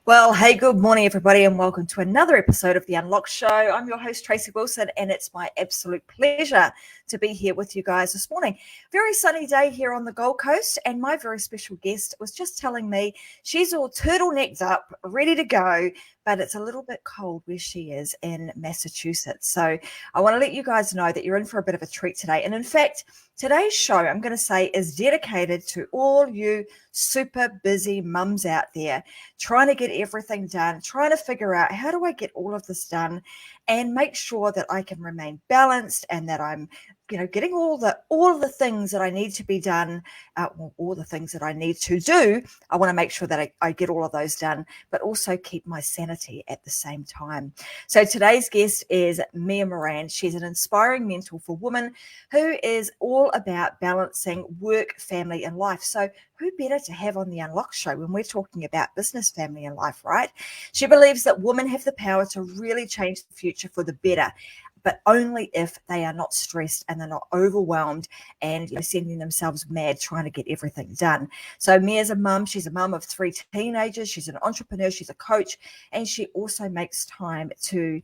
Well, hey, good morning, everybody, and welcome to another episode of The Unlock Show. I'm your host, Tracy Wilson, and it's my absolute pleasure to be here with you guys this morning. Very sunny day here on the Gold Coast, and my very special guest was just telling me she's all turtlenecked up, ready to go, but it's a little bit cold where she is in Massachusetts. So I want to let you guys know that you're in for a bit of a treat today. And in fact, today's show, I'm going to say, is dedicated to all you super busy mums out there trying to get everything done, trying to figure out how do I get all of this done and make sure that I can remain balanced and that I'm getting all of the things that I need to be done, all the things that I need to do. I want to make sure that I get all of those done, but also keep my sanity at the same time. So today's guest is Mia Moran. She's an inspiring mentor for women who is all about balancing work, family, and life. So who better to have on the Unlock Show when we're talking about business, family, and life, right? She believes that women have the power to really change the future for the better, but only if they are not stressed and they're not overwhelmed and sending themselves mad trying to get everything done. So Mia's a mum. She's a mum of 3 teenagers. She's an entrepreneur. She's a coach. And she also makes time to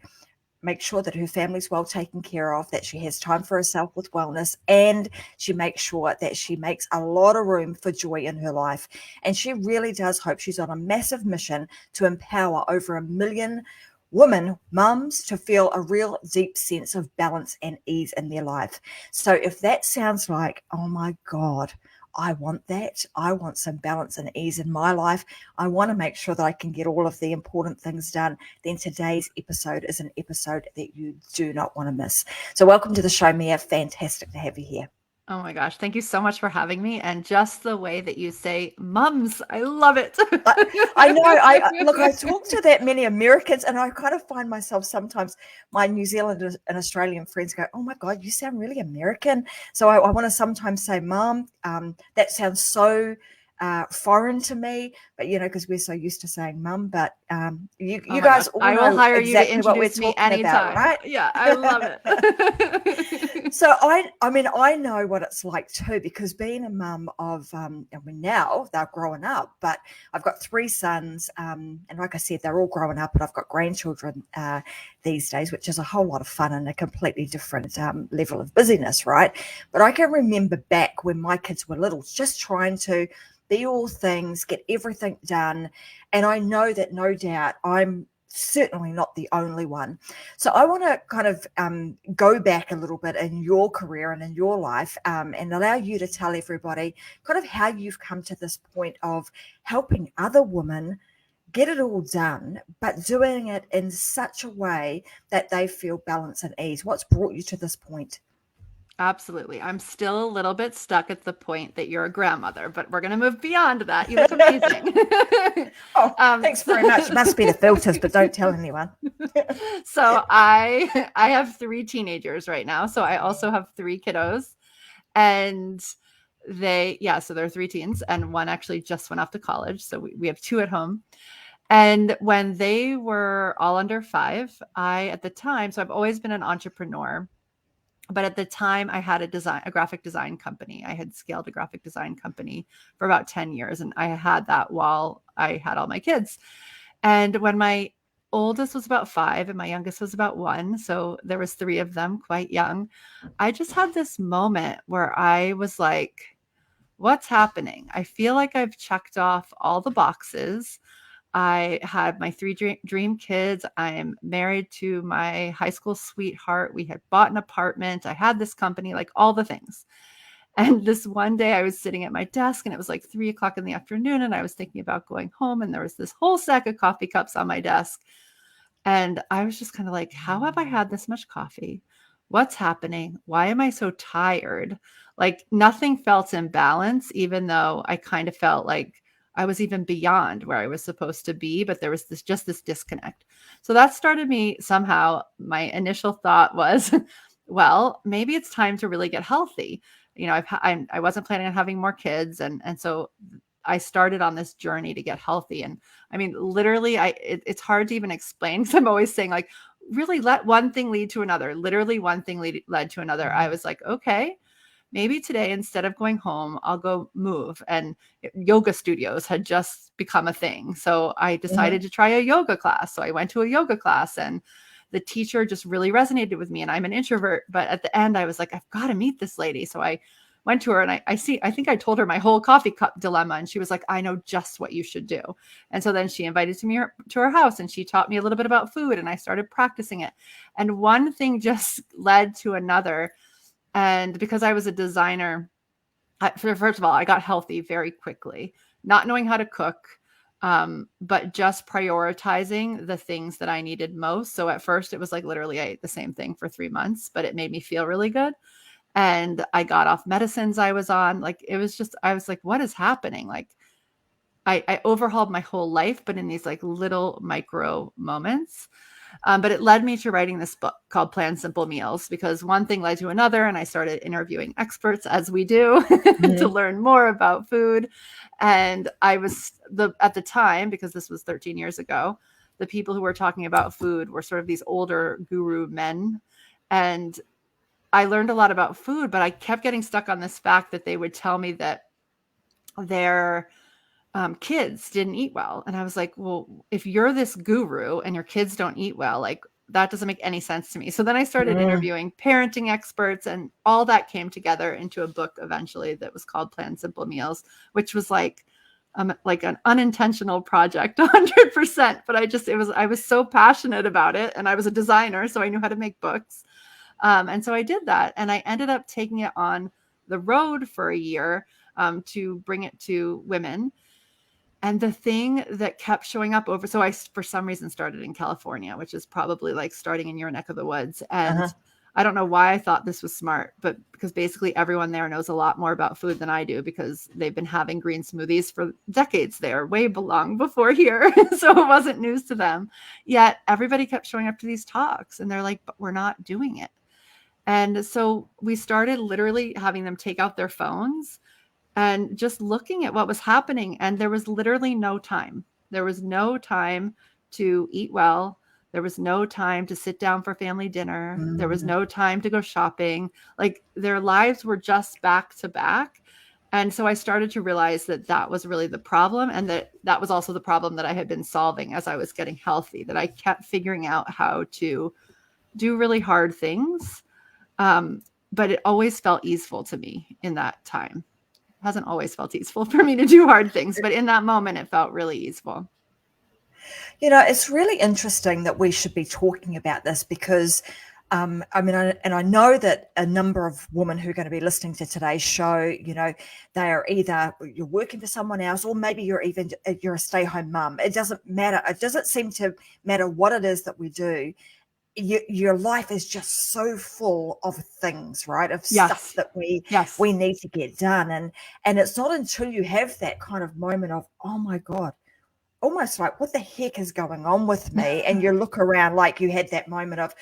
make sure that her family's well taken care of, that she has time for herself with wellness, and she makes sure that she makes a lot of room for joy in her life. And she really does hope, she's on a massive mission to empower over 1 million women, mums, to feel a real deep sense of balance and ease in their life. So if that sounds like, oh my God, I want that. I want some balance and ease in my life. I want to make sure that I can get all of the important things done. Then today's episode is an episode that you do not want to miss. So welcome to the show, Mia. Fantastic to have you here. Oh my gosh. Thank you so much for having me. And just the way that you say mums, I love it. I know. I talk to that many Americans and I kind of find myself sometimes, my New Zealand and Australian friends go, oh my God, you sound really American. So I want to sometimes say, Mom, that sounds so foreign to me, but because we're so used to saying mum, but you guys all I will know hire exactly you to what we're introduce me talking anytime. about, right? Yeah, I love it. So I know what it's like too, because being a mum of now they're growing up, but I've got 3 sons, and like I said, they're all growing up, and I've got grandchildren these days, which is a whole lot of fun and a completely different level of busyness, right? But I can remember back when my kids were little, just trying to be all things, get everything done. And I know that no doubt I'm certainly not the only one. So I want to kind of go back a little bit in your career and in your life, and allow you to tell everybody kind of how you've come to this point of helping other women get it all done, but doing it in such a way that they feel balance and ease. What's brought you to this point? Absolutely. I'm still a little bit stuck at the point that you're a grandmother, but we're going to move beyond that. You look amazing. Thanks very much. Must be the filters, but don't tell anyone. So I have 3 teenagers right now. So I also have 3 kiddos, and so there are 3 teens, and one actually just went off to college. So we have 2 at home. And when they were all under 5, at the time, so I've always been an entrepreneur. But at the time I had a graphic design company. I had scaled a graphic design company for about 10 years. And I had that while I had all my kids. And when my oldest was about 5 and my youngest was about 1, so there was 3 of them quite young, I just had this moment where I was like, what's happening? I feel like I've checked off all the boxes. I had my 3 dream kids. I'm married to my high school sweetheart. We had bought an apartment. I had this company, like all the things. And this one day I was sitting at my desk and it was like 3:00 in the afternoon and I was thinking about going home and there was this whole stack of coffee cups on my desk. And I was just kind of like, how have I had this much coffee? What's happening? Why am I so tired? Like nothing felt in balance, even though I kind of felt like I was even beyond where I was supposed to be, but there was this disconnect. So that started me somehow. My initial thought was, well, maybe it's time to really get healthy. I wasn't planning on having more kids, and so I started on this journey to get healthy. And I mean, literally, it's hard to even explain because I'm always saying like, really let one thing lead to another. Literally, one thing led to another. I was like, okay, maybe today, instead of going home, I'll go move. And yoga studios had just become a thing. So I decided to try a yoga class. So I went to a yoga class, and the teacher just really resonated with me. And I'm an introvert, but at the end I was like, I've got to meet this lady. So I went to her, and I think I told her my whole coffee cup dilemma, and she was like, I know just what you should do. And so then she invited me to her house, and she taught me a little bit about food, and I started practicing it. And one thing just led to another. And because I was a designer, first of all, I got healthy very quickly, not knowing how to cook, but just prioritizing the things that I needed most. So at first it was like literally I ate the same thing for 3 months, but it made me feel really good. And I got off medicines I was on. Like, it was just, I was like, what is happening? Like, I overhauled my whole life, but in these like little micro moments. But it led me to writing this book called Plan Simple Meals, because one thing led to another, and I started interviewing experts, as we do, to learn more about food. And I was at the time, because this was 13 years ago, the people who were talking about food were sort of these older guru men. And I learned a lot about food, but I kept getting stuck on this fact that they would tell me that their kids didn't eat well. And I was like, well, if you're this guru and your kids don't eat well, like, that doesn't make any sense to me. So then I started interviewing parenting experts, and all that came together into a book eventually that was called Plan Simple Meals, which was like an unintentional project, 100%. But I was so passionate about it, and I was a designer, so I knew how to make books. And so I did that, and I ended up taking it on the road for a year to bring it to women. And the thing that kept showing up so I, for some reason, started in California, which is probably like starting in your neck of the woods. And I don't know why I thought this was smart, but because basically everyone there knows a lot more about food than I do, because they've been having green smoothies for decades there, way long before here. So it wasn't news to them. Yet everybody kept showing up to these talks, and they're like, but we're not doing it. And so we started literally having them take out their phones and just looking at what was happening. And there was literally no time. There was no time to eat well. There was no time to sit down for family dinner. There was no time to go shopping. Like, their lives were just back to back. And so I started to realize that that was really the problem. And that was also the problem that I had been solving as I was getting healthy, that I kept figuring out how to do really hard things. But it always felt easeful to me in that time. Hasn't always felt easeful for me to do hard things, but in that moment it felt really easeful. You know, it's really interesting that we should be talking about this, because I know that a number of women who are going to be listening to today's show, you know, they are either you're working for someone else, or maybe you're a stay-home mum. It doesn't matter. It doesn't seem to matter what it is that we do. Your life is just so full of things, right? Of stuff that we need to get done. And it's not until you have that kind of moment of, oh my God, almost like, what the heck is going on with me? And you look around, like you had that moment of,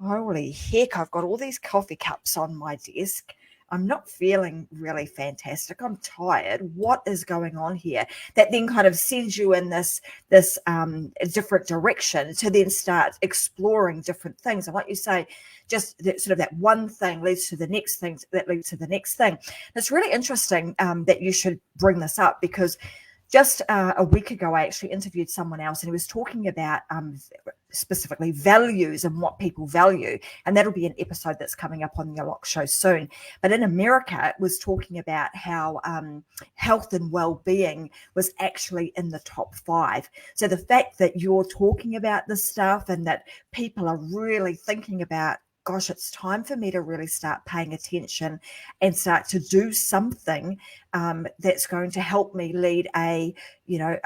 holy heck, I've got all these coffee cups on my desk. I'm not feeling really fantastic. I'm tired. What is going on here? That then kind of sends you in this different direction to then start exploring different things. And like you say, just that one thing leads to the next thing, that leads to the next thing. It's really interesting that you should bring this up, because just a week ago, I actually interviewed someone else, and he was talking about specifically values and what people value. And that'll be an episode that's coming up on the Unlock Show soon. But in America, it was talking about how health and well-being was actually in the top 5. So the fact that you're talking about this stuff, and that people are really thinking about, gosh, it's time for me to really start paying attention and start to do something that's going to help me lead a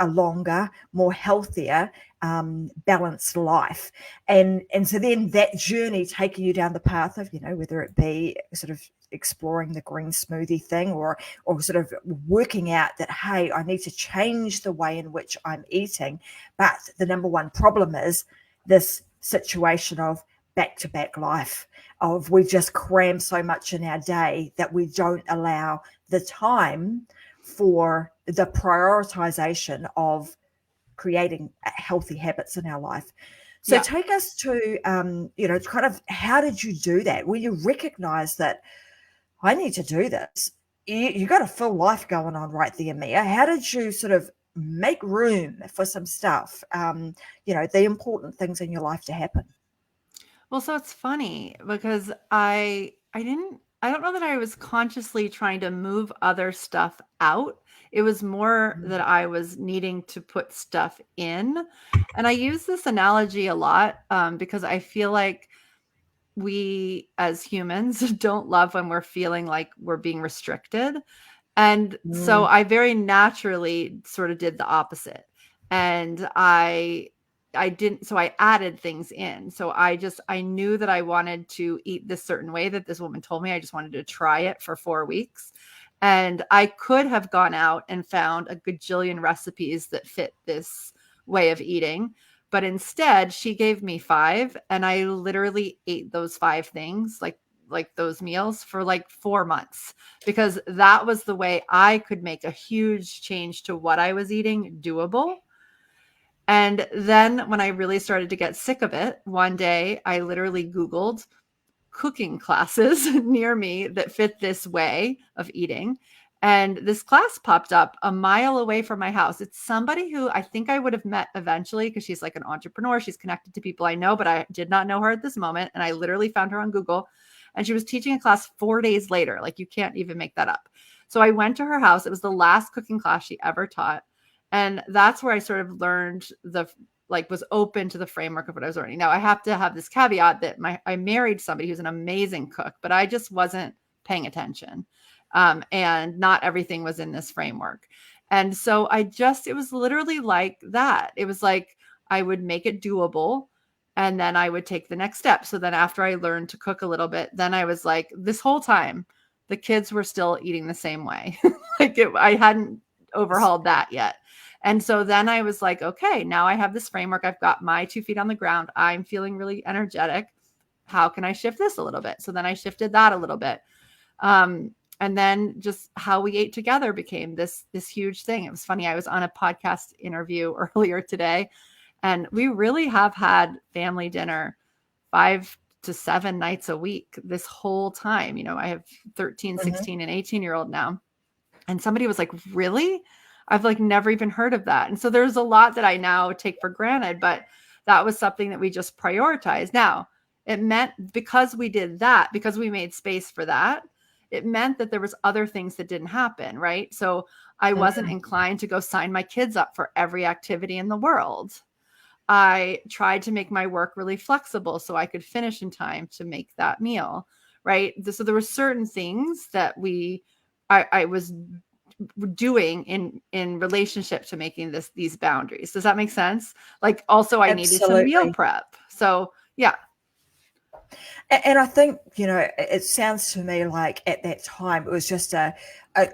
longer, more healthier, balanced life. And so then that journey taking you down the path of, whether it be sort of exploring the green smoothie thing, or sort of working out that, hey, I need to change the way in which I'm eating. But the number one problem is this situation of back-to-back life, of we just cram so much in our day that we don't allow the time for the prioritization of creating healthy habits in our life. So take us to, kind of, how did you do that? Will you recognize that, I need to do this. You got a full life going on right there, Mia. How did you sort of make room for some stuff, the important things in your life to happen? Well, so it's funny because I don't know that I was consciously trying to move other stuff out. It was more that I was needing to put stuff in. And I use this analogy a lot because I feel like we as humans don't love when we're feeling like we're being restricted. And so Mm, I very naturally sort of did the opposite. And I didn't, so I added things in. So I knew that I wanted to eat this certain way that this woman told me. I just wanted to try it for 4 weeks. And I could have gone out and found a gajillion recipes that fit this way of eating. But instead, she gave me five, and I literally ate those five things, like those meals, for like 4 months, because that was the way I could make a huge change to what I was eating doable. And then when I really started to get sick of it, one day I literally Googled cooking classes near me that fit this way of eating. And this class popped up a mile away from my house. It's somebody who I think I would have met eventually because she's like an entrepreneur. She's connected to people I know, but I did not know her at this moment. And I literally found her on Google, and she was teaching a class 4 days later. Like, you can't even make that up. So I went to her house. It was the last cooking class she ever taught. And that's where I sort of learned was open to the framework of what I was learning. Now I have to have this caveat that I married somebody who's an amazing cook, but I just wasn't paying attention. And not everything was in this framework. And so it was literally like that. It was like I would make it doable, and then I would take the next step. So then after I learned to cook a little bit, then I was like, this whole time, the kids were still eating the same way. I hadn't overhauled that yet. And so then I was like, okay, now I have this framework. I've got my 2 feet on the ground. I'm feeling really energetic. How can I shift this a little bit? So then I shifted that a little bit. And then just how we ate together became this huge thing. It was funny. I was on a podcast interview earlier today, and we really have had family dinner 5 to 7 nights a week this whole time. I have 13, 16, and 18-year-old now. And somebody was like, really? I've never even heard of that. And so there's a lot that I now take for granted, but that was something that we just prioritized. Now, it meant because we did that, because we made space for that, it meant that there was other things that didn't happen, right? So I wasn't inclined to go sign my kids up for every activity in the world. I tried to make my work really flexible so I could finish in time to make that meal, right? So there were certain things that I was doing in relationship to making these boundaries. Does that make sense? Also I needed some meal absolutely. prep. So yeah. And I think, it sounds to me like at that time it was just a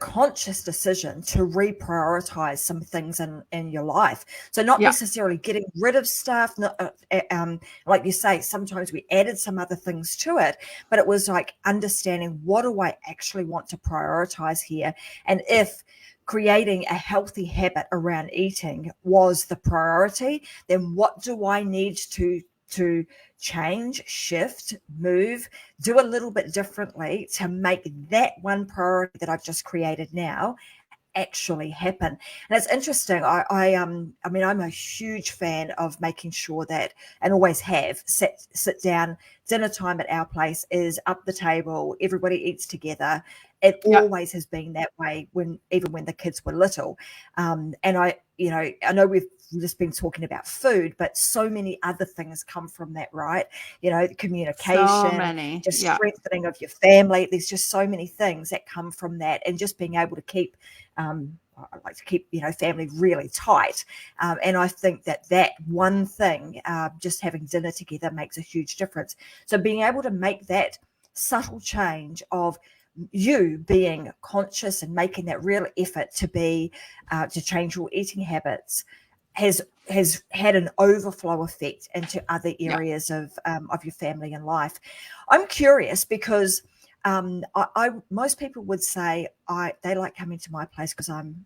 conscious decision to reprioritize some things in your life. So not Yeah. necessarily getting rid of stuff, not, like you say, sometimes we added some other things to it, but it was like understanding, what do I actually want to prioritize here? And if creating a healthy habit around eating was the priority, then what do I need to change, shift, move, do a little bit differently to make that one priority that I've just created now actually happen? And it's interesting. I mean, I'm a huge fan of making sure that, and always have, sit down. Dinner time at our place is up the table. Everybody eats together. It Yeah. always has been that way, even when the kids were little. And I know we've just been talking about food, but so many other things come from that, right? So Communication, many. just Yeah. strengthening of your family. There's just so many things that come from that, and just being able to keep, I like to keep, family really tight. And I think that one thing, just having dinner together, makes a huge difference. So being able to make that subtle change of you being conscious and making that real effort to change your eating habits has had an overflow effect into other Yeah. areas of your family and life. I'm curious because most people would say they like coming to my place because I'm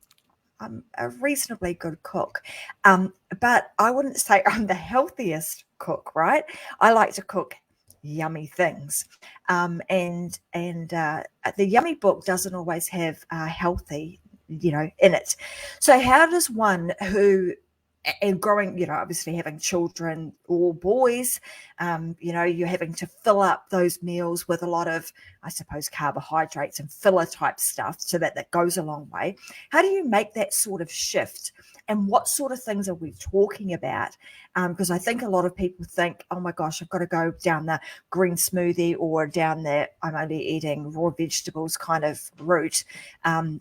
a reasonably good cook, but I wouldn't say I'm the healthiest cook. Right? I like to cook yummy things. And the yummy book doesn't always have healthy, in it. So how does one who and growing, obviously having children or boys, you're having to fill up those meals with a lot of, I suppose, carbohydrates and filler type stuff, so that goes a long way. How do you make that sort of shift? And what sort of things are we talking about? Because I think a lot of people think, oh my gosh, I've got to go down the green smoothie or down the I'm only eating raw vegetables kind of route,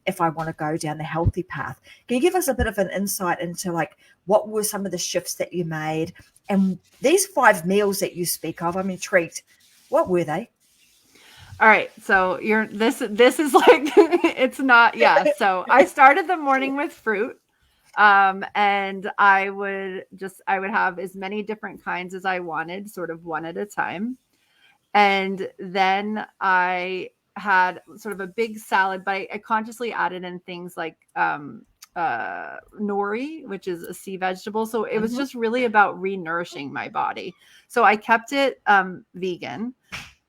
if I want to go down the healthy path. Can you give us a bit of an insight into like what were some of the shifts that you made? And these 5 meals that you speak of, I'm intrigued. What were they? All right. So this is like, it's not, yeah. So I started the morning with fruit. And I would have as many different kinds as I wanted, sort of one at a time. And then I had sort of a big salad, but I consciously added in things like nori, which is a sea vegetable. So it was just really about re-nourishing my body. So I kept it vegan,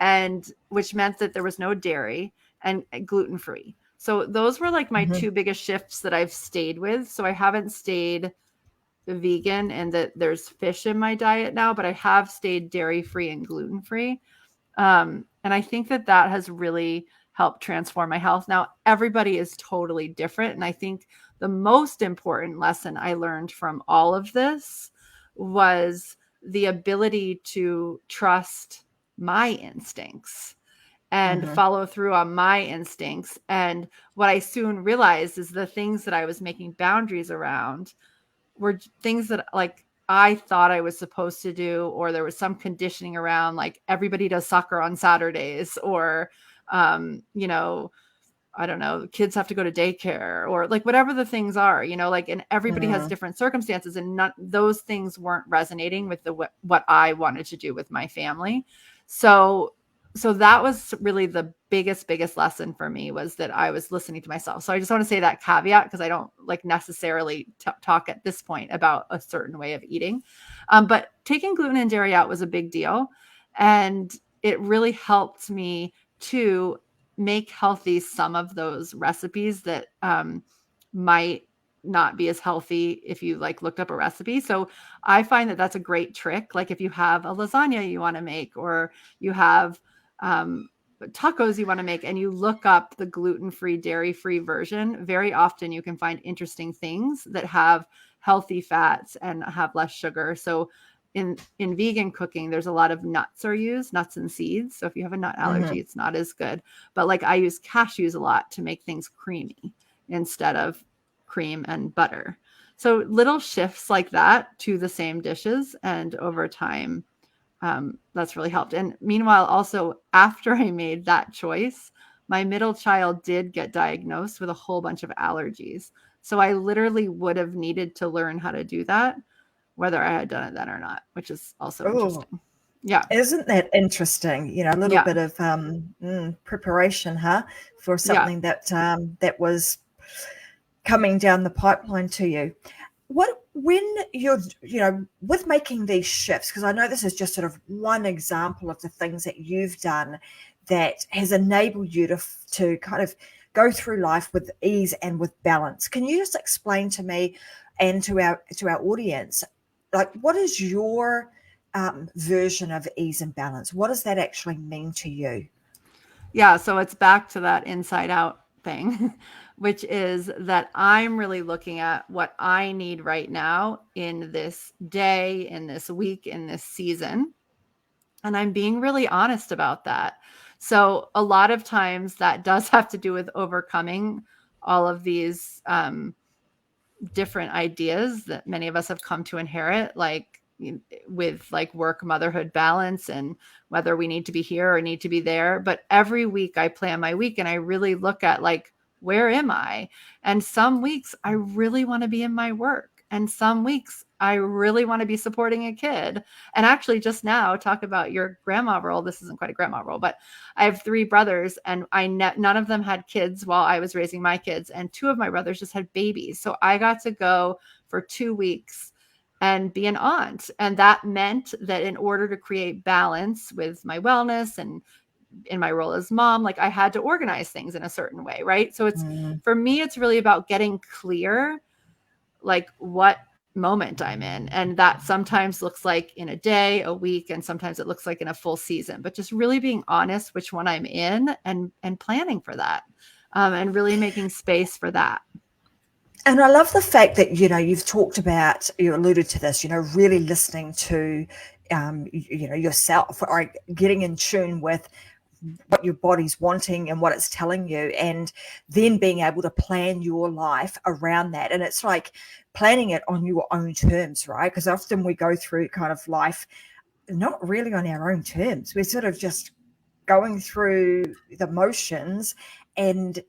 and which meant that there was no dairy and gluten-free. So those were like my 2 biggest shifts that I've stayed with. So I haven't stayed vegan and that there's fish in my diet now, but I have stayed dairy-free and gluten-free. And I think that has really helped transform my health. Now, everybody is totally different. And I think the most important lesson I learned from all of this was the ability to trust my instincts and follow through on my instincts. And what I soon realized is the things that I was making boundaries around were things that like I thought I was supposed to do, or there was some conditioning around like everybody does soccer on Saturdays, or, I don't know, kids have to go to daycare, or like whatever the things are, like, and everybody has different circumstances, and those things weren't resonating with what I wanted to do with my family. So that was really the biggest lesson for me, was that I was listening to myself. So I just want to say that caveat, because I don't like necessarily talk at this point about a certain way of eating. But taking gluten and dairy out was a big deal. And it really helped me to make healthy some of those recipes that might not be as healthy if you like looked up a recipe. So I find that that's a great trick. Like if you have a lasagna you want to make, or you have tacos you want to make, and you look up the gluten-free, dairy-free version, very often you can find interesting things that have healthy fats and have less sugar. So in vegan cooking, there's a lot of nuts are used, nuts and seeds. So if you have a nut allergy, it's not as good. But like I use cashews a lot to make things creamy instead of cream and butter. So little shifts like that to the same dishes, and over time, that's really helped. And meanwhile, also after I made that choice, my middle child did get diagnosed with a whole bunch of allergies. So I literally would have needed to learn how to do that, whether I had done it then or not, which is also interesting. Yeah. Isn't that interesting? A little bit of preparation, for something that was coming down the pipeline to you. When you're, with making these shifts, because I know this is just sort of one example of the things that you've done that has enabled you to kind of go through life with ease and with balance. Can you just explain to me and to our audience, like, what is your version of ease and balance? What does that actually mean to you? Yeah, so it's back to that inside out thing, which is that I'm really looking at what I need right now in this day, in this week, in this season. And I'm being really honest about that. So a lot of times that does have to do with overcoming all of these different ideas that many of us have come to inherit, like with like work, motherhood balance, and whether we need to be here or need to be there. But every week I plan my week and I really look at like, where am I? And some weeks I really want to be in my work. And some weeks I really want to be supporting a kid. And actually just now, talk about your grandma role. This isn't quite a grandma role, but I have 3 brothers, and none of them had kids while I was raising my kids. And 2 of my brothers just had babies. So I got to go for 2 weeks and be an aunt. And that meant that in order to create balance with my wellness and in my role as mom, like I had to organize things in a certain way, right? So it's, for me, it's really about getting clear, like what moment I'm in. And that sometimes looks like in a day, a week, and sometimes it looks like in a full season, but just really being honest which one I'm in and planning for that, and really making space for that. And I love the fact that, you've talked about, you alluded to this, really listening to, yourself, or getting in tune with what your body's wanting and what it's telling you, and then being able to plan your life around that. And it's like planning it on your own terms, right? Because often we go through kind of life not really on our own terms. We're sort of just going through the motions and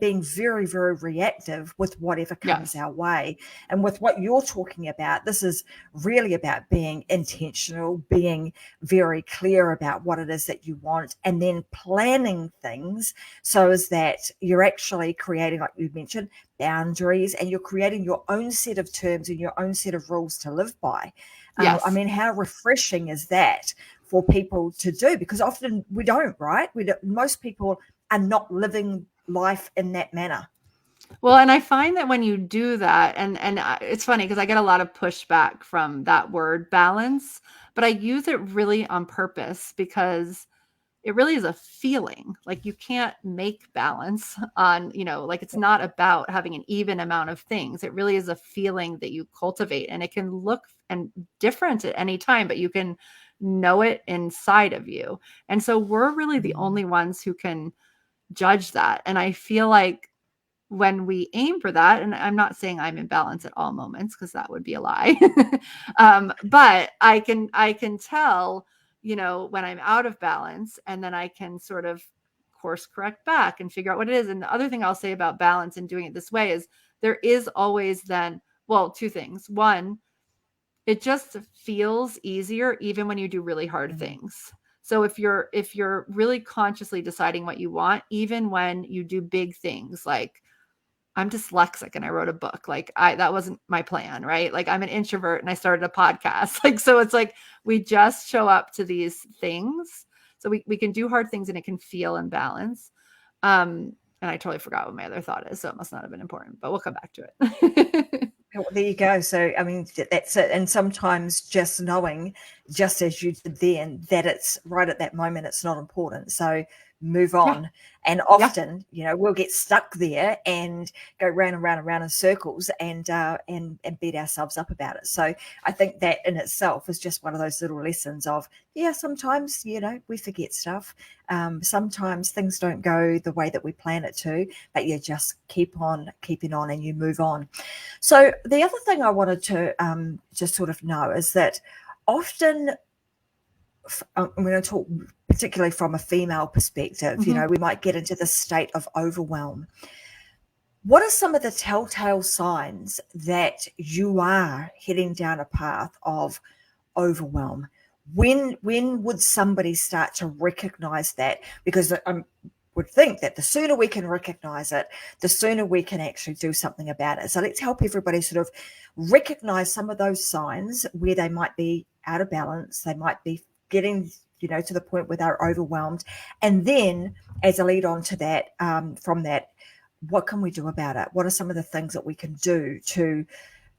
being very, very reactive with whatever comes our way. And with what you're talking about, this is really about being intentional, being very clear about what it is that you want, and then planning things so as that you're actually creating, like you mentioned, boundaries, and you're creating your own set of terms and your own set of rules to live by. I mean, how refreshing is that for people to do? Because often we don't, right? Most people are not living life in that manner. Well, and I find that when you do that, and it's funny because I get a lot of pushback from that word balance, but I use it really on purpose because it really is a feeling. Like you can't make balance on, like it's not about having an even amount of things. It really is a feeling that you cultivate, and it can look and different at any time, but you can know it inside of you. And so we're really the only ones who can judge that. And I feel like when we aim for that, and I'm not saying I'm in balance at all moments because that would be a lie, but I can tell, when I'm out of balance, and then I can sort of course correct back and figure out what it is. And the other thing I'll say about balance and doing it this way is there is always then, well, two things. One, it just feels easier even when you do really hard things. So if you're really consciously deciding what you want, even when you do big things, like I'm dyslexic and I wrote a book, like that wasn't my plan, right? Like I'm an introvert and I started a podcast. Like, so it's like, we just show up to these things. So we can do hard things and it can feel in balance. And I totally forgot what my other thought is. So it must not have been important, but we'll come back to it. Well, there you go. So, I mean, that's it. And sometimes just knowing, just as you did then, that it's right at that moment, it's not important. So move on. Yeah. And often, we'll get stuck there and go round and round and round in circles and beat ourselves up about it. So I think that in itself is just one of those little lessons of, sometimes, we forget stuff. Sometimes things don't go the way that we plan it to, but you just keep on keeping on and you move on. So the other thing I wanted to just sort of know is that often, I'm going to talk particularly from a female perspective, we might get into the state of overwhelm. What are some of the telltale signs that you are heading down a path of overwhelm? When would somebody start to recognize that? Because I would think that the sooner we can recognize it, the sooner we can actually do something about it. So let's help everybody sort of recognize some of those signs where they might be out of balance. They might be getting, to the point where they're overwhelmed. And then as a lead on to that, from that, what can we do about it? What are some of the things that we can do to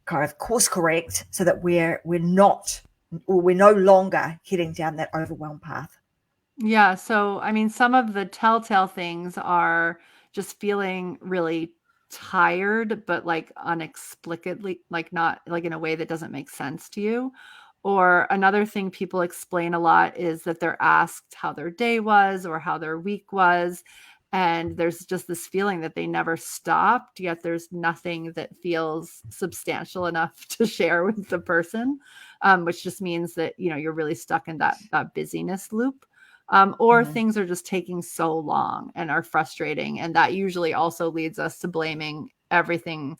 kind of course correct so that we're no longer heading down that overwhelmed path? Yeah. So, I mean, some of the telltale things are just feeling really tired, but like unexplicably, like not like in a way that doesn't make sense to you. Or another thing people explain a lot is that they're asked how their day was or how their week was. And there's just this feeling that they never stopped, yet there's nothing that feels substantial enough to share with the person, which just means that, you're really stuck in that busyness loop. Or things are just taking so long and are frustrating. And that usually also leads us to blaming everything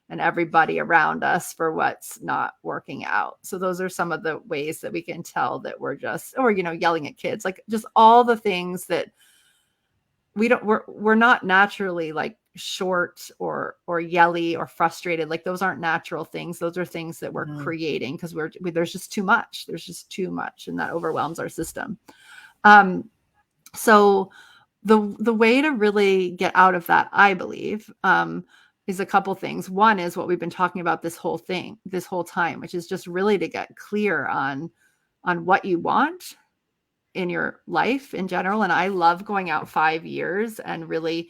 and everybody around us for what's not working out. So those are some of the ways that we can tell that we're just, or, yelling at kids, like just all the things that we're not naturally like short or yelly or frustrated. Like those aren't natural things. Those are things that we're creating because there's just too much. There's just too much, and that overwhelms our system. So the way to really get out of that, I believe, is a couple things. One is what we've been talking about this whole time, which is just really to get clear on what you want in your life in general. And I love going out 5 years and really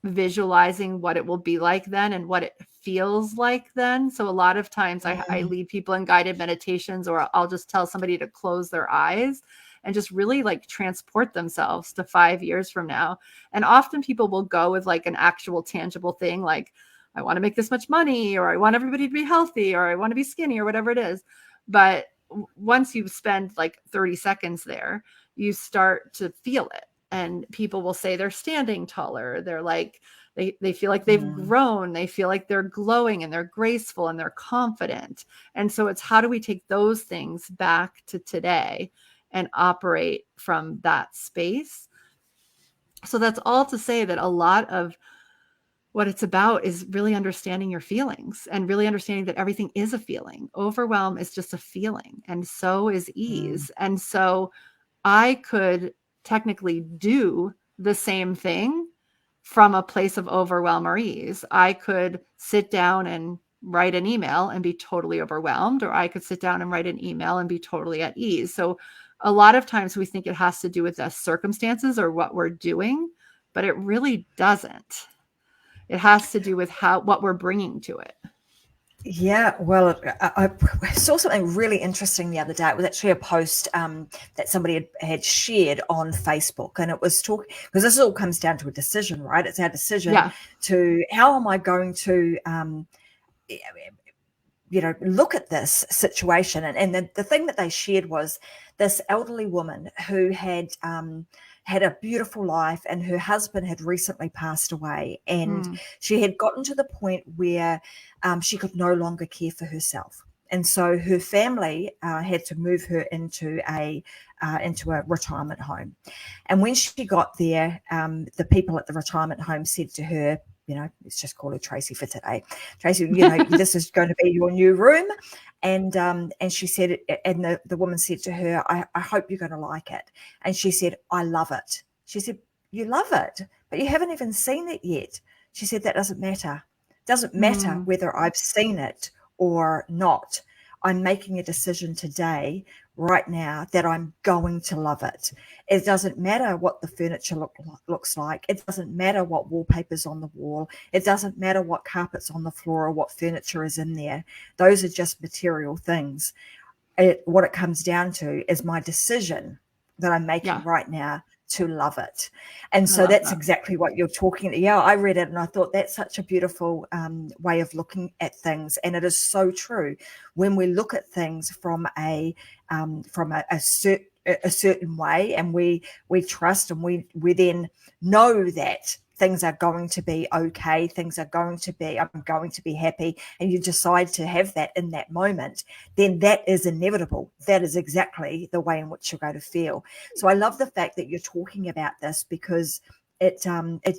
visualizing what it will be like then and what it feels like then. So a lot of times I lead people in guided meditations, or I'll just tell somebody to close their eyes and just really like transport themselves to 5 years from now. And often people will go with like an actual tangible thing, like I want to make this much money, or I want everybody to be healthy, or I want to be skinny, or whatever it is. But once you spend like 30 seconds there, you start to feel it. And people will say they're standing taller. They're like, they feel like they've grown. They feel like they're glowing and they're graceful and they're confident. And so it's how do we take those things back to today and operate from that space? So that's all to say that a lot of what it's about is really understanding your feelings and really understanding that everything is a feeling. Overwhelm is just a feeling, and so is ease. And so I could technically do the same thing from a place of overwhelm or ease. I could sit down and write an email and be totally overwhelmed, or I could sit down and write an email and be totally at ease. So a lot of times we think it has to do with the circumstances or what we're doing, but it really doesn't. It has to do with what we're bringing to it. Yeah, well, I saw something really interesting the other day. It was actually a post that somebody had shared on Facebook, and it was talking, because this all comes down to a decision, right? It's our decision to how am I going to, look at this situation. And the thing that they shared was this elderly woman who had a beautiful life, and her husband had recently passed away, and she had gotten to the point where she could no longer care for herself. And so her family had to move her into a retirement home. And when she got there, the people at the retirement home said to her, let's just call her Tracy for today. Tracy, this is going to be your new room. And she said, and the woman said to her, I hope you're going to like it. And she said, I love it. She said, you love it, but you haven't even seen it yet. She said, that doesn't matter. It doesn't matter whether I've seen it or not. I'm making a decision today, right now, that I'm going to love it. It doesn't matter what the furniture looks like. It doesn't matter what wallpaper's on the wall. It doesn't matter what carpet's on the floor or what furniture is in there. Those are just material things. What it comes down to is my decision that I'm making right now to love it. And so that's exactly what you're talking about. Yeah, I read it and I thought that's such a beautiful way of looking at things. And it is so true. When we look at things from a certain way, and we trust, and we then know that things are going to be okay, I'm going to be happy, and you decide to have that in that moment, then that is inevitable. That is exactly the way in which you're going to feel. So I love the fact that you're talking about this, because it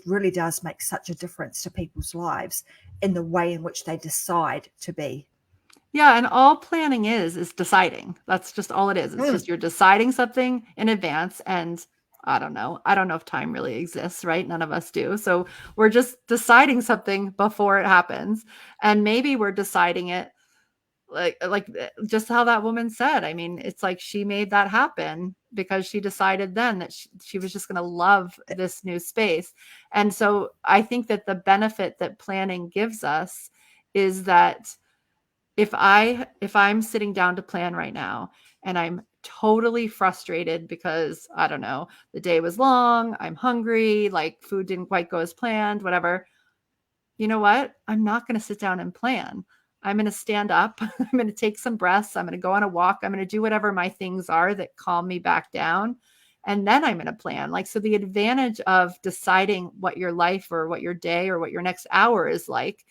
really does make such a difference to people's lives in the way in which they decide to be. Yeah, and all planning is deciding. That's just all it is. It's just you're deciding something in advance, and I don't know if time really exists, right? None of us do. So we're just deciding something before it happens. And maybe we're deciding it like just how that woman said. I mean, it's like she made that happen because she decided then that she was just going to love this new space. And so I think that the benefit that planning gives us is that if I'm sitting down to plan right now and I'm totally frustrated because, I don't know, the day was long, I'm hungry, like food didn't quite go as planned, whatever. You know what? I'm not going to sit down and plan. I'm going to stand up. I'm going to take some breaths. I'm going to go on a walk. I'm going to do whatever my things are that calm me back down. And then I'm going to plan. Like, so the advantage of deciding what your life or what your day or what your next hour is like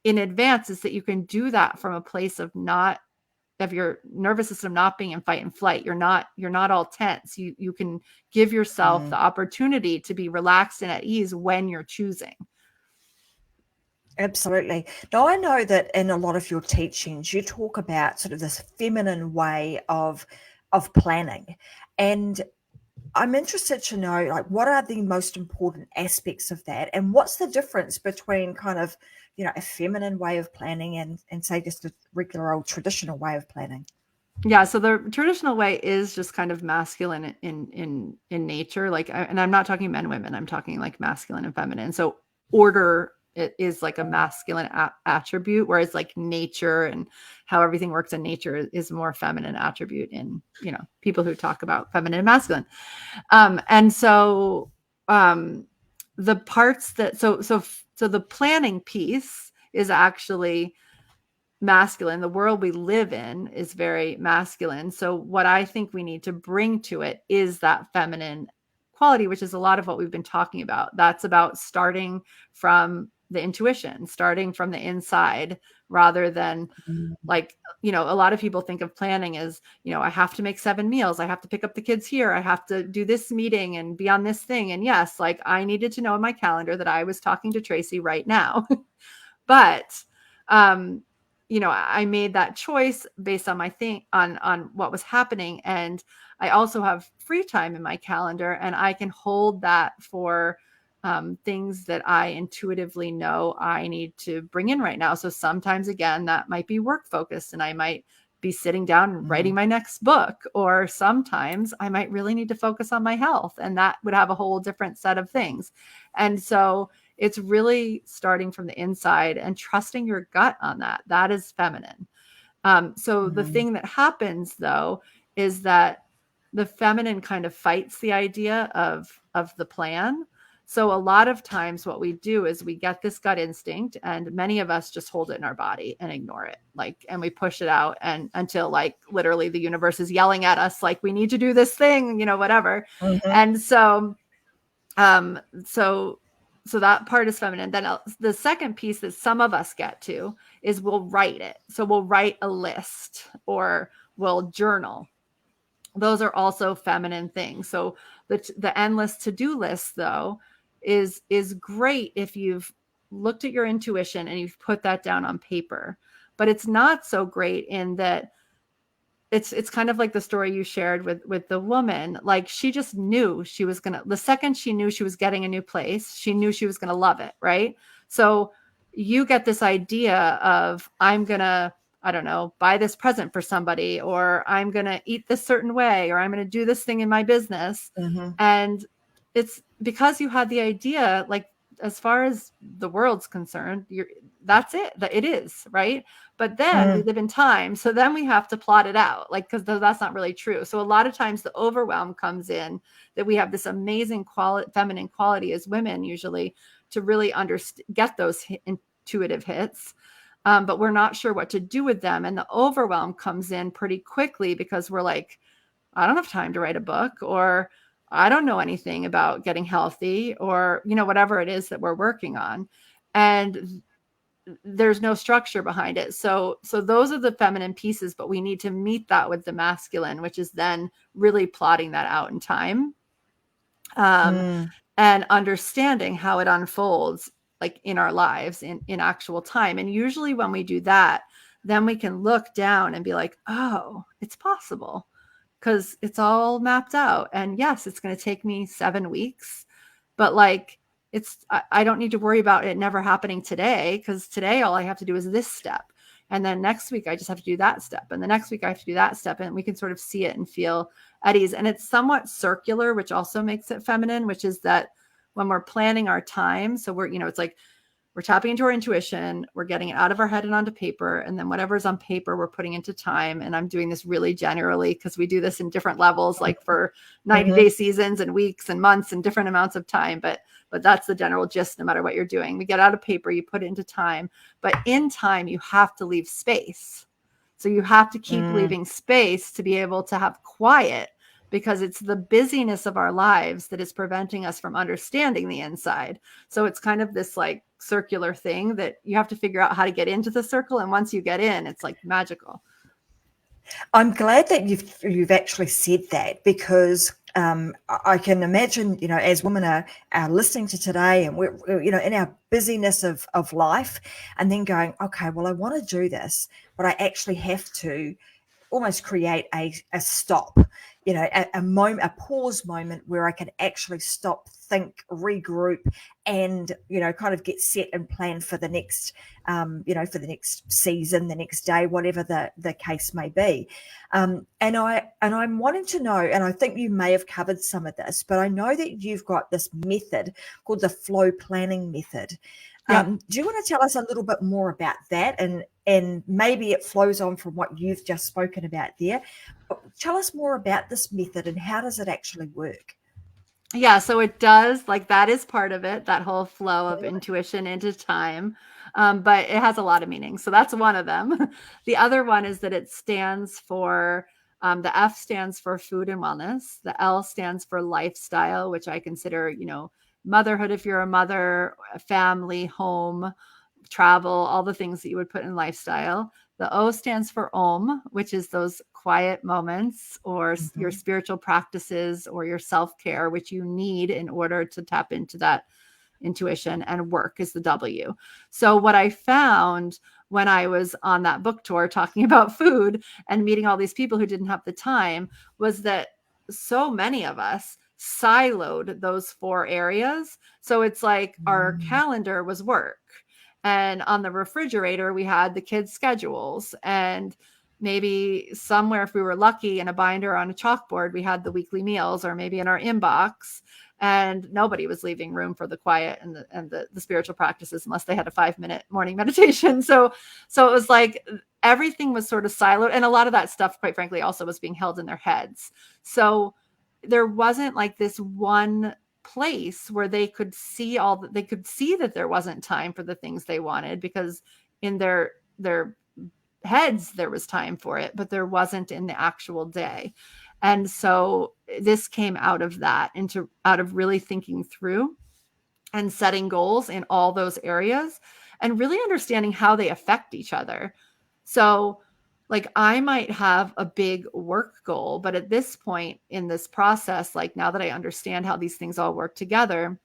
in advance is that you can do that from a place of not your nervous system not being in fight and flight. You're not all tense. You can give yourself the opportunity to be relaxed and at ease when you're choosing. Absolutely. Now, I know that in a lot of your teachings, you talk about sort of this feminine way of planning, and I'm interested to know, like, what are the most important aspects of that, and what's the difference between kind of, a feminine way of planning and say just a regular old traditional way of planning? Yeah, so the traditional way is just kind of masculine in nature, like, and I'm not talking men, women. I'm talking like masculine and feminine. So order it is like a masculine attribute, whereas like nature and how everything works in nature is more feminine attribute in, people who talk about feminine and masculine. And so the parts that so the planning piece is actually masculine. The world we live in is very masculine. So what I think we need to bring to it is that feminine quality, which is a lot of what we've been talking about. That's about starting from the intuition, starting from the inside, rather than like, a lot of people think of planning as, I have to make 7 meals. I have to pick up the kids here. I have to do this meeting and be on this thing. And yes, like I needed to know in my calendar that I was talking to Tracy right now. But, I made that choice based on my on what was happening. And I also have free time in my calendar, and I can hold that for things that I intuitively know I need to bring in right now. So sometimes, again, that might be work focused, and I might be sitting down and writing my next book, or sometimes I might really need to focus on my health, and that would have a whole different set of things. And so it's really starting from the inside and trusting your gut on that. That is feminine. So the thing that happens, though, is that the feminine kind of fights the idea of the plan. So a lot of times what we do is we get this gut instinct, and many of us just hold it in our body and ignore it, and we push it out and until like literally the universe is yelling at us, like, we need to do this thing, whatever. And so that part is feminine. Then the second piece that some of us get to is we'll write it. So we'll write a list or we'll journal. Those are also feminine things. So the endless to-do list, though, is great if you've looked at your intuition and you've put that down on paper. But it's not so great in that it's kind of like the story you shared with the woman. Like, she just knew she was the second she knew she was getting a new place, she knew she was gonna love it, right? So you get this idea of, I'm gonna, I don't know, buy this present for somebody, or I'm gonna eat this certain way, or I'm gonna do this thing in my business. And it's because you had the idea, like, as far as the world's concerned, that's it, that it is, right? But then we live in time, so then we have to plot it out, like, because that's not really true. So a lot of times the overwhelm comes in, that we have this amazing feminine quality as women usually to really get those intuitive hits, but we're not sure what to do with them, and the overwhelm comes in pretty quickly because we're like, I don't have time to write a book, or I don't know anything about getting healthy, or, whatever it is that we're working on. And there's no structure behind it. So those are the feminine pieces, but we need to meet that with the masculine, which is then really plotting that out in time, and understanding how it unfolds, like, in our lives in actual time. And usually when we do that, then we can look down and be like, oh, it's possible, because it's all mapped out. And yes, it's going to take me 7 weeks, but like, I don't need to worry about it never happening today, because today all I have to do is this step. And then next week I just have to do that step. And the next week I have to do that step. And we can sort of see it and feel at ease. And it's somewhat circular, which also makes it feminine, which is that when we're planning our time, so we're, it's like, we're tapping into our intuition, we're getting it out of our head and onto paper, and then whatever's on paper, we're putting into time. And I'm doing this really generally because we do this in different levels, like for 90-day seasons and weeks and months and different amounts of time. But that's the general gist, no matter what you're doing. We get out of paper, you put it into time. But in time, you have to leave space. So you have to keep leaving space to be able to have quiet, because it's the busyness of our lives that is preventing us from understanding the inside. So it's kind of this like circular thing that you have to figure out how to get into the circle. And once you get in, it's like magical. I'm glad that you've actually said that, because I can imagine, as women are listening to today, and we're in our busyness of life, and then going, okay, well, I want to do this, but I actually have to almost create a stop, a moment, a pause moment where I can actually stop, think, regroup, and kind of get set and plan for the next, for the next season, the next day, whatever the case may be. And I'm wanting to know, and I think you may have covered some of this, but I know that you've got this method called the flow planning method. Yep. Do you want to tell us a little bit more about that? And maybe it flows on from what you've just spoken about there. But tell us more about this method and how does it actually work? Yeah, so it does, like, that is part of it, that whole flow of intuition into time. But it has a lot of meaning. So that's one of them. The other one is that it stands for, the F stands for food and wellness. The L stands for lifestyle, which I consider, motherhood if you're a mother, family, home, travel, all the things that you would put in lifestyle. The O stands for Om, which is those quiet moments or your Mm-hmm. spiritual practices or your self-care, which you need in order to tap into that intuition. And work is the W. So what I found when I was on that book tour talking about food and meeting all these people who didn't have the time was that so many of us siloed those four areas. So it's like our calendar was work. And on the refrigerator, we had the kids' schedules. And maybe somewhere, if we were lucky, in a binder on a chalkboard, we had the weekly meals, or maybe in our inbox. And nobody was leaving room for the quiet and the spiritual practices unless they had a 5-minute morning meditation. So it was like everything was sort of siloed. And a lot of that stuff, quite frankly, also was being held in their heads. So there wasn't like this one place where they could see they could see that there wasn't time for the things they wanted, because in their heads there was time for it, but there wasn't in the actual day. And so this came out of that, out of really thinking through and setting goals in all those areas and really understanding how they affect each other. So like I might have a big work goal, but at this point in this process, like now that I understand how these things all work together,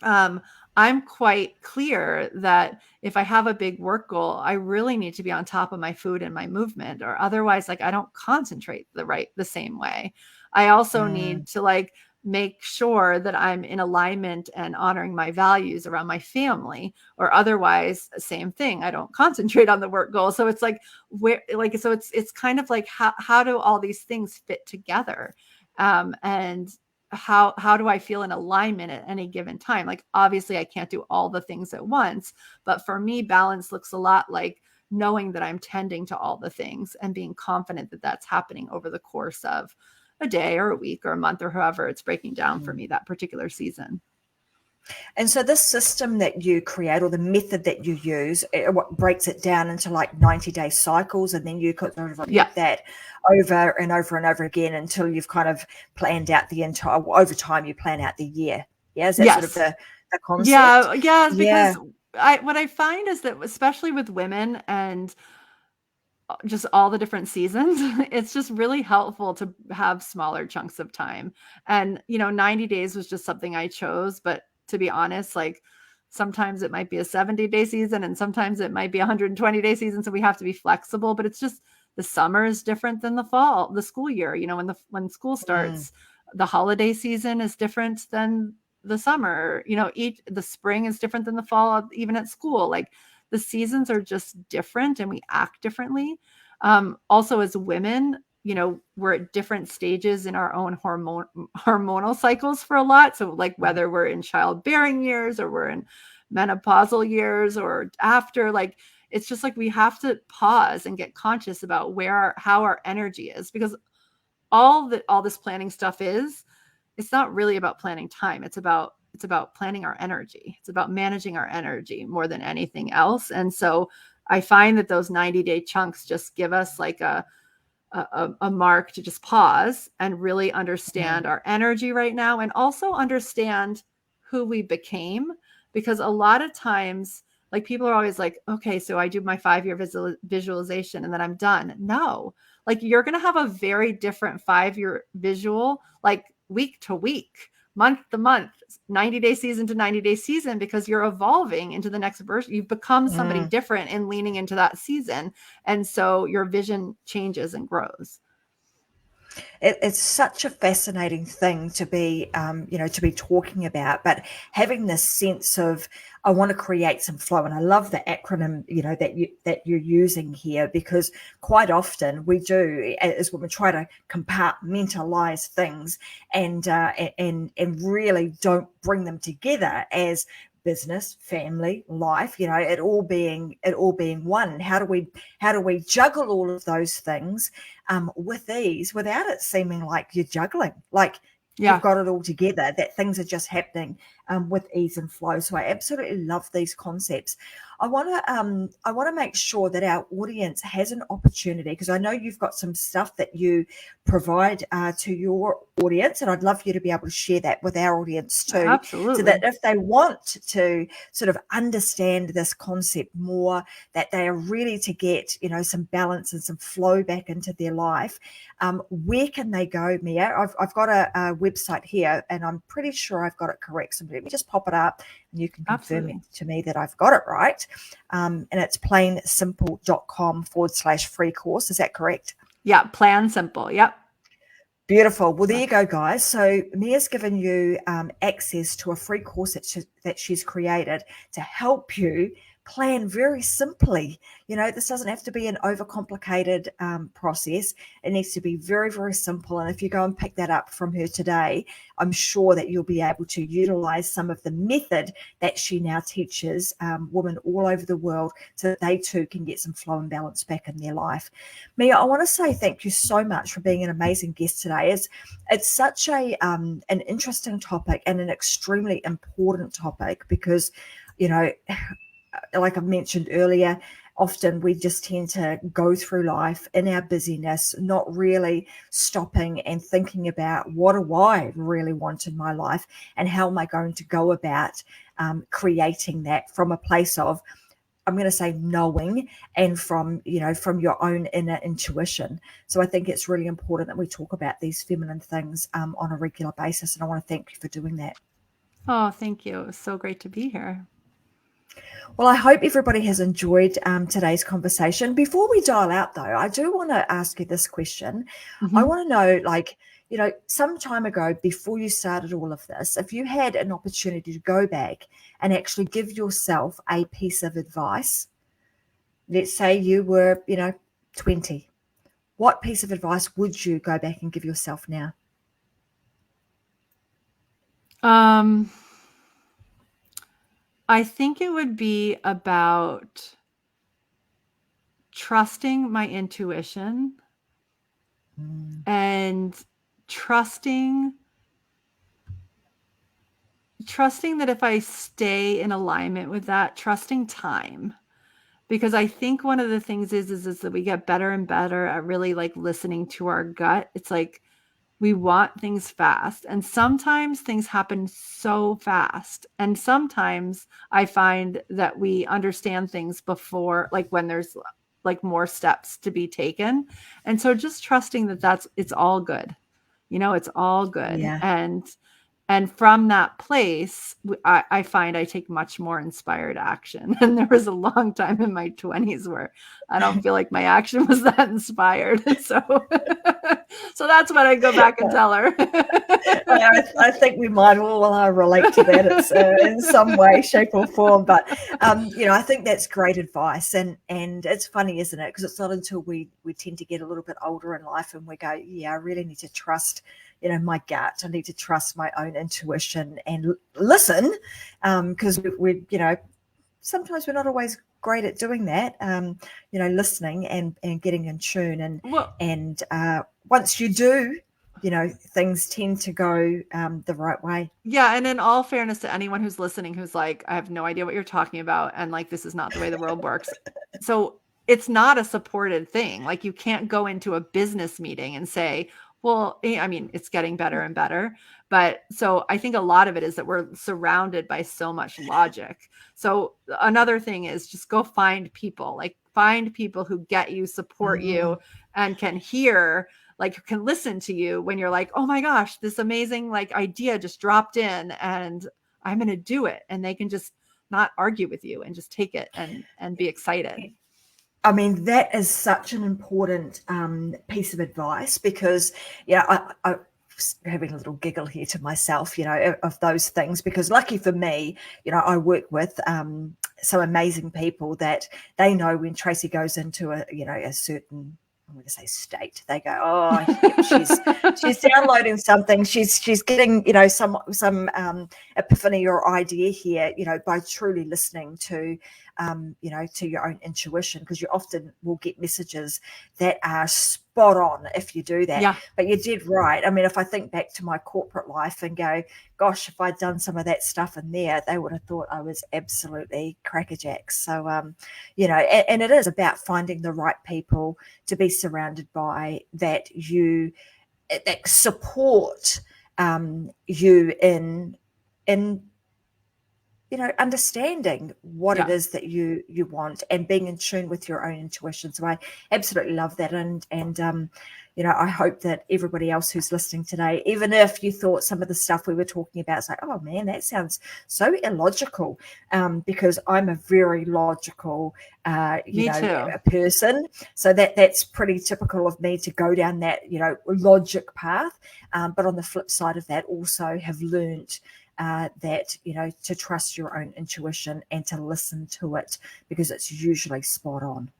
I'm quite clear that if I have a big work goal, I really need to be on top of my food and my movement, or otherwise, like I don't concentrate the same way. I also Mm. need to like make sure that I'm in alignment and honoring my values around my family, or otherwise, same thing. I don't concentrate on the work goal. So it's like so it's kind of like how do all these things fit together? And how do I feel in alignment at any given time? Like, obviously I can't do all the things at once, but for me, balance looks a lot like knowing that I'm tending to all the things and being confident that that's happening over the course of a day or a week or a month or however it's breaking down for me that particular season. And so this system that you create, or the method that you use, what breaks it down into like 90-day cycles, and then you could sort of repeat that over and over and over again until you've kind of planned out the entire, over time you plan out the year. Yeah, is that sort of Yes. the concept? Yeah. Yes. Yeah. Because what I find is that, especially with women and just all the different seasons, it's just really helpful to have smaller chunks of time. And 90 days was just something I chose, but to be honest, like sometimes it might be a 70-day season and sometimes it might be a 120-day season, so we have to be flexible. But it's just the summer is different than the fall, the school year. When school starts, the holiday season is different than the summer. The spring is different than the fall, even at school. Like, the seasons are just different and we act differently. Also, as women, we're at different stages in our own hormonal cycles for a lot. So like whether we're in childbearing years or we're in menopausal years or after, like it's just like we have to pause and get conscious about how our energy is, because all this planning stuff it's not really about planning time. It's about planning our energy. It's about managing our energy more than anything else. And so I find that those 90-day chunks just give us like a mark to just pause and really understand our energy right now, and also understand who we became. Because a lot of times Like people are always like, okay, so I do my 5-year visualization and then I'm done. No, like you're going to have a very different 5-year visual, like week to week, month to month, 90-day season to 90-day season, because you're evolving into the next version. You've become somebody different and leaning into that season. And so your vision changes and grows. It's such a fascinating thing to be, to be talking about, but having this sense of, I want to create some flow. And I love the acronym, that you're using here, because quite often we do is when we try to compartmentalize things and really don't bring them together as business, family, life, it all being one. How do we juggle all of those things with ease without it seeming like you're juggling, like you've got it all together, that things are just happening with ease and flow. So I absolutely love these concepts. I want to make sure that our audience has an opportunity, because I know you've got some stuff that you provide to your audience, and I'd love you to be able to share that with our audience too. Absolutely. So that if they want to sort of understand this concept more, that they are ready to get, some balance and some flow back into their life, where can they go, Mia? I've got a website here, and I'm pretty sure I've got it correct. So let me just pop it up, and you can confirm it to me that I've got it right. And it's plainsimple.com/free course. Is that correct? Yeah, Plan Simple. Yep. Beautiful. Well, there you go, guys. So Mia's given you access to a free course that she's created to help you plan very simply. This doesn't have to be an overcomplicated process. It needs to be very, very simple. And if you go and pick that up from her today, I'm sure that you'll be able to utilize some of the method that she now teaches women all over the world, so that they too can get some flow and balance back in their life. Mia, I want to say thank you so much for being an amazing guest today. It's such an interesting topic and an extremely important topic, because, like I mentioned earlier, often we just tend to go through life in our busyness, not really stopping and thinking about, what do I really want in my life, and how am I going to go about creating that from a place of, I'm going to say, knowing, and from your own inner intuition. So I think it's really important that we talk about these feminine things on a regular basis. And I want to thank you for doing that. Oh, thank you. It was so great to be here. Well, I hope everybody has enjoyed today's conversation. Before we dial out, though, I do want to ask you this question. I want to know, some time ago, before you started all of this, if you had an opportunity to go back and actually give yourself a piece of advice, let's say you were, 20, what piece of advice would you go back and give yourself now? I think it would be about trusting my intuition and trusting that if I stay in alignment with that, trusting time. Because I think one of the things is that we get better and better at really like listening to our gut. It's like we want things fast, and sometimes things happen so fast. And sometimes I find that we understand things before, like when there's like more steps to be taken. And so just trusting that it's all good. It's all good. Yeah. And from that place, I find I take much more inspired action. And there was a long time in my 20s where I don't feel like my action was that inspired. So, so that's what I go back and tell her. I think we might all relate to that in some way, shape, or form. But I think that's great advice, and it's funny, isn't it? Because it's not until we tend to get a little bit older in life and we go, yeah, I really need to trust, my gut. I need to trust my own intuition and listen, because we sometimes we're not always great at doing that. Listening and getting in tune, and once you do, things tend to go the right way. Yeah. And in all fairness to anyone who's listening, who's like, I have no idea what you're talking about, and like, this is not the way the world works. So it's not a supported thing. Like, you can't go into a business meeting and say, Well, I mean, it's getting better and better. But so I think a lot of it is that we're surrounded by so much logic. So another thing is just go find people, like find people who get you, support you, and can hear, like can listen to you when you're like, oh my gosh, this amazing like idea just dropped in and I'm going to do it. And they can just not argue with you and just take it and be excited. I mean, that is such an important piece of advice because, I was having a little giggle here to myself, of those things, because lucky for me, I work with some amazing people that they know when Tracy goes into a certain, I'm going to say state, they go, oh, yep, she's downloading something. She's getting, some epiphany or idea here, by truly listening to, to your own intuition, because you often will get messages that are spot on if you do that. Yeah. But you did right. I mean, if I think back to my corporate life and go, gosh, if I'd done some of that stuff in there, they would have thought I was absolutely crackerjacks. So, and it is about finding the right people to be surrounded by that support you in understanding what it is that you want and being in tune with your own intuition. So I absolutely love that. And I hope that everybody else who's listening today, even if you thought some of the stuff we were talking about is like, oh man, that sounds so illogical, because I'm a very logical, person. So that's pretty typical of me to go down that, logic path. But on the flip side of that, also have learned that, to trust your own intuition and to listen to it, because it's usually spot on.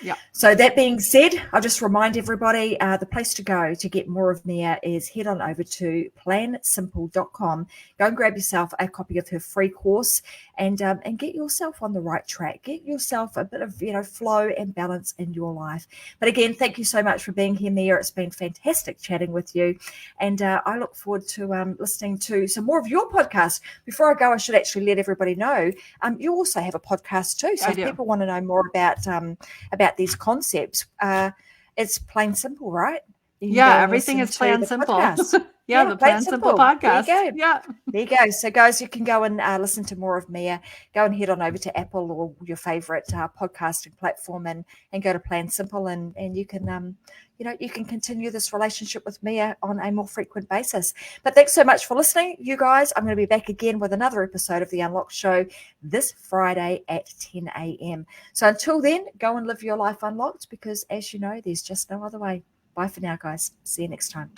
Yeah. So that being said, I'll just remind everybody, the place to go to get more of Mia is head on over to plansimple.com. Go and grab yourself a copy of her free course and get yourself on the right track. Get yourself a bit of, flow and balance in your life. But again, thank you so much for being here, Mia. It's been fantastic chatting with you. And I look forward to listening to some more of your podcast. Before I go, I should actually let everybody know, you also have a podcast too. So if people want to know more about these concepts, it's Plain Simple, right? Everything is Plain Simple. The Plain Simple podcast. There you go. Yeah, there you go. So guys, you can go and listen to more of Mia. Go and head on over to Apple or your favorite podcasting platform and go to Plain Simple, and you can you can continue this relationship with Mia on a more frequent basis. But thanks so much for listening, you guys. I'm going to be back again with another episode of The Unlocked Show this Friday at 10 a.m. So until then, go and live your life unlocked, because as you know, there's just no other way. Bye for now, guys. See you next time.